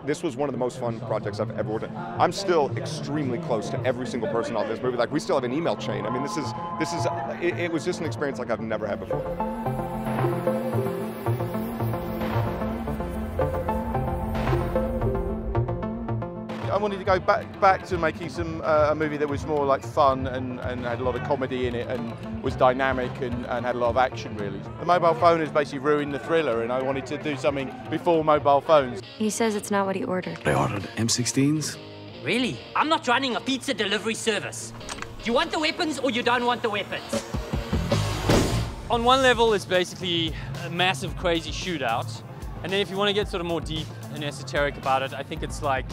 this was one of the most fun projects I've ever worked on. I'm still extremely close to every single person on this movie. Like, we still have an email chain. I mean, it was just an experience like I've never had before. I wanted to go back to making a movie that was more like fun and had a lot of comedy in it and was dynamic and had a lot of action, really. The mobile phone has basically ruined the thriller, and I wanted to do something before mobile phones. He says it's not what he ordered. I ordered M16s. Really? I'm not running a pizza delivery service. Do you want the weapons or you don't want the weapons? On one level, it's basically a massive, crazy shootout. And then if you want to get sort of more deep and esoteric about it, I think it's like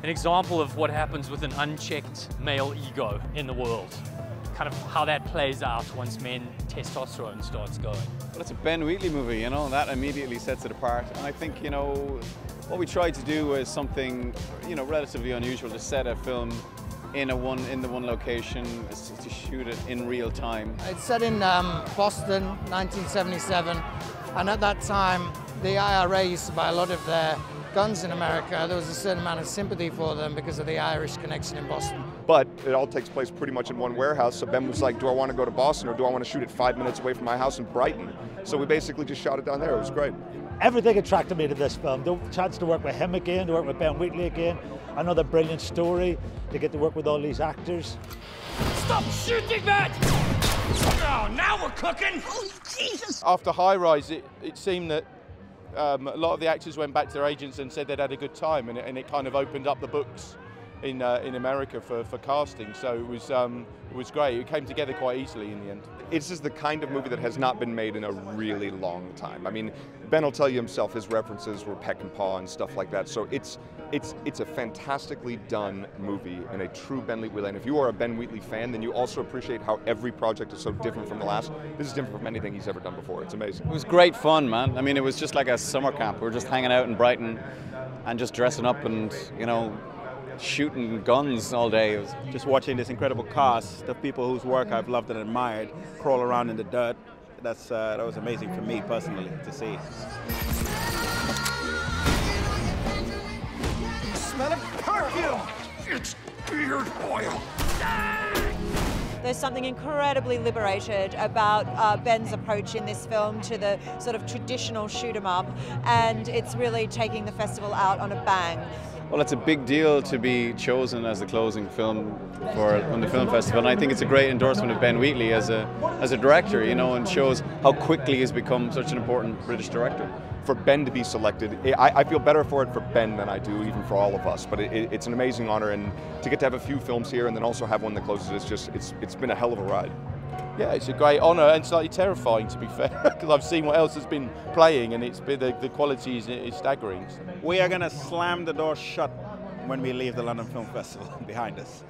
an example of what happens with an unchecked male ego in the world. Kind of how that plays out once men testosterone starts going. Well, it's a Ben Wheatley movie, you know, and that immediately sets it apart. And I think, you know, what we tried to do was something, you know, relatively unusual, to set a film in the one location, to shoot it in real time. It's set in Boston, 1977, and at that time, the IRA used to buy a lot of their guns in America. There was a certain amount of sympathy for them because of the Irish connection in Boston. But it all takes place pretty much in one warehouse, so Ben was like, do I want to go to Boston or do I want to shoot it 5 minutes away from my house in Brighton? So we basically just shot it down there. It was great. Everything attracted me to this film. The chance to work with him again, to work with Ben Wheatley again, another brilliant story, to get to work with all these actors. Stop shooting, man! Oh, now we're cooking! Oh, Jesus! After High Rise, it seemed that a lot of the actors went back to their agents and said they'd had a good time, and it kind of opened up the books in America for casting. So it was great. It came together quite easily in the end. It's just the kind of movie that has not been made in a really long time. I mean, Ben will tell you himself, his references were Peck and Paw and stuff like that. So it's a fantastically done movie in a true Ben Wheatley way. And if you are a Ben Wheatley fan, then you also appreciate how every project is so different from the last. This is different from anything he's ever done before. It's amazing. It was great fun, man. I mean, it was just like a summer camp. We were just hanging out in Brighton and just dressing up and, you know, shooting guns all day. It was just watching this incredible cast of people whose work I've loved and admired crawl around in the dirt. That was amazing for me personally to see. Smell of perfume! It's beard oil! There's something incredibly liberated about Ben's approach in this film to the sort of traditional shoot 'em up, and it's really taking the festival out on a bang. Well, it's a big deal to be chosen as the closing film on the film festival, and I think it's a great endorsement of Ben Wheatley as a director, you know, and shows how quickly he's become such an important British director. For Ben to be selected, I feel better for it for Ben than I do even for all of us, but it's an amazing honor, and to get to have a few films here and then also have one that closes, it's been a hell of a ride. Yeah, it's a great honour and slightly terrifying, to be fair, because I've seen what else has been playing, and the quality is staggering. We are going to slam the door shut when we leave the London Film Festival behind us.